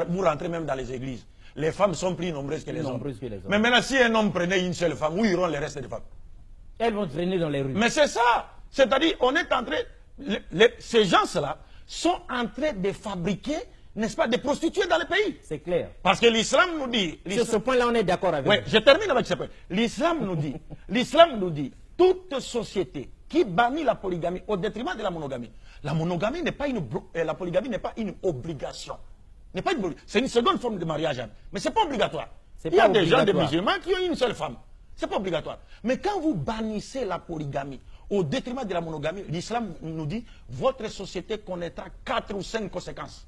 vous rentrez même dans les églises, les femmes sont plus nombreuses que les hommes. Mais maintenant, si un homme prenait une seule femme, où iront les restes des femmes? Elles vont traîner dans les rues. Mais c'est ça. C'est-à-dire, on est en train... ces gens-là sont en train de fabriquer, n'est-ce pas, des prostituées dans le pays. C'est clair. Parce que l'islam nous dit... Sur ce point-là, on est d'accord avec vous. Je termine avec ce point. L'islam nous dit, toute société qui bannit la polygamie au détriment de la monogamie n'est pas la polygamie n'est pas une obligation. C'est une seconde forme de mariage, mais ce n'est pas obligatoire. Il y a des gens, des musulmans, qui ont une seule femme. Ce n'est pas obligatoire. Mais quand vous bannissez la polygamie au détriment de la monogamie, l'islam nous dit, votre société connaîtra 4 ou 5 conséquences.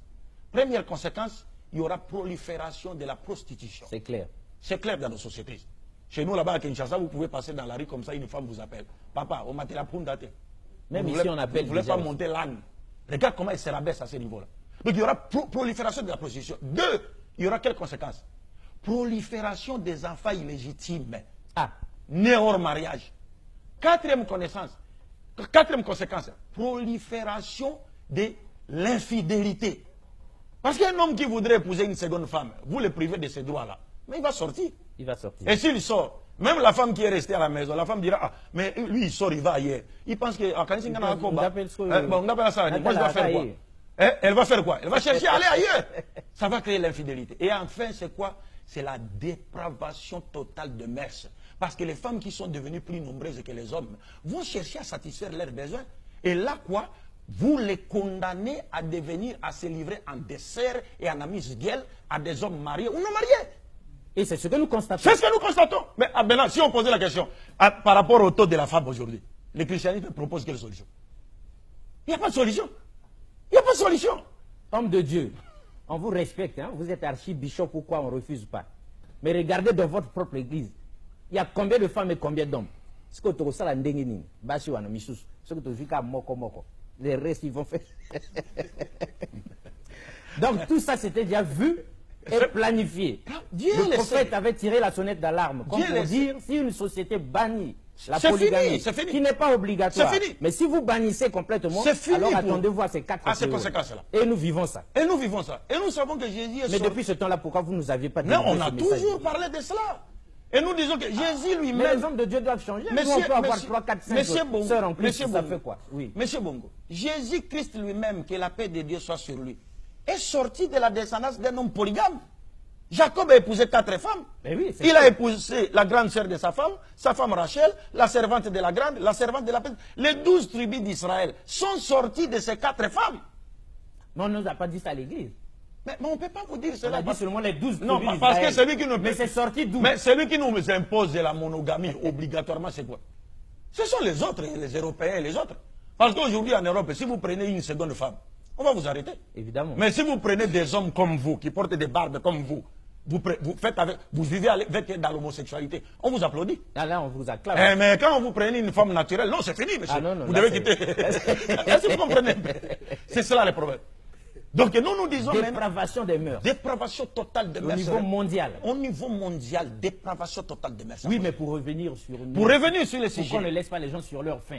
Première conséquence, il y aura prolifération de la prostitution. C'est clair. C'est clair dans nos sociétés. Chez nous, là-bas à Kinshasa, vous pouvez passer dans la rue comme ça, une femme vous appelle. Papa, on m'a la poundate. Même ici, on appelle. Vous ne voulez pas monter l'âne. Regarde comment il se rabaisse à ce niveau-là. Donc il y aura prolifération de la prostitution. 2, il y aura quelles conséquences? Prolifération des enfants illégitimes. Nés hors mariage. Quatrième conséquence, prolifération de l'infidélité. Parce qu'un homme qui voudrait épouser une seconde femme, vous le privez de ces droits-là. Mais il va sortir. Il va sortir. Et s'il sort, même la femme qui est restée à la maison, la femme dira, ah, mais lui il sort, il va ailleurs. Il pense que, moi je dois faire quoi? Elle va faire quoi? Elle va chercher à aller ailleurs. Ça va créer l'infidélité. Et enfin, c'est quoi? C'est la dépravation totale de mœurs. Parce que les femmes qui sont devenues plus nombreuses que les hommes vont chercher à satisfaire leurs besoins. Et là, quoi? Vous les condamnez à devenir, à se livrer en dessert et en amis gueule à des hommes mariés ou non mariés. Et c'est ce que nous constatons. C'est ce que nous constatons. Mais maintenant, si on posait la question par rapport au taux de la femme aujourd'hui, le christianisme propose quelle solution? Il n'y a pas de solution. Il n'y a pas de solution. Homme de Dieu, on vous respecte, hein? Vous êtes archibishop, pourquoi on ne refuse pas? Mais regardez dans votre propre église, il y a combien de femmes et combien d'hommes? Ce que tu as dit, les restes, ils vont faire. Donc tout ça, c'était déjà vu et planifié. Le prophète avait tiré la sonnette d'alarme pour dire, si une société bannit la polygamie, qui n'est pas obligatoire, mais si vous bannissez complètement, alors attendez-vous à ces 4 conséquences-là. Et nous vivons ça. Et nous vivons ça. Et nous savons que Jésus est Mais depuis ce temps-là, pourquoi vous ne nous aviez pas dit? Non, on a toujours parlé de cela. Et nous disons que Jésus lui-même... Mais les hommes de Dieu doivent changer. Nous, on peut avoir 3, 4, 5 sœurs en plus, ça fait quoi? Oui. Monsieur Bongo, Jésus-Christ lui-même, que la paix de Dieu soit sur lui, est sorti de la descendance d'un homme polygame. Jacob a épousé 4 femmes. Oui, il a épousé la grande sœur de sa femme Rachel, la servante de la grande, la servante de la petite. Les 12 tribus d'Israël sont sorties de ces 4 femmes. Mais on ne nous a pas dit ça à l'église. Mais on ne peut pas vous dire cela. On a dit seulement les 12 tribus. Non, parce que celui qui nous... Mais c'est sorti d'où? Mais celui qui nous impose la monogamie obligatoirement, c'est quoi? Ce sont les autres, les Européens, les autres. Parce qu'aujourd'hui en Europe, si vous prenez une seconde femme, on va vous arrêter. Évidemment. Mais si vous prenez des hommes comme vous, qui portent des barbes comme vous vivez avec dans l'homosexualité, on vous applaudit. Là, on vous acclame. Mais quand vous prenez une femme naturelle, non, c'est fini, monsieur. Non, vous devez quitter. Est-ce que vous comprenez? C'est cela le problème. Donc nous disons dépravation des mœurs. Dépravation totale des mœurs. Au niveau mondial. Au niveau mondial, dépravation totale des mœurs. Oui, mais pour revenir sur nous. Pour revenir sur les sujets. Pourquoi on ne laisse pas les gens sur leur faim?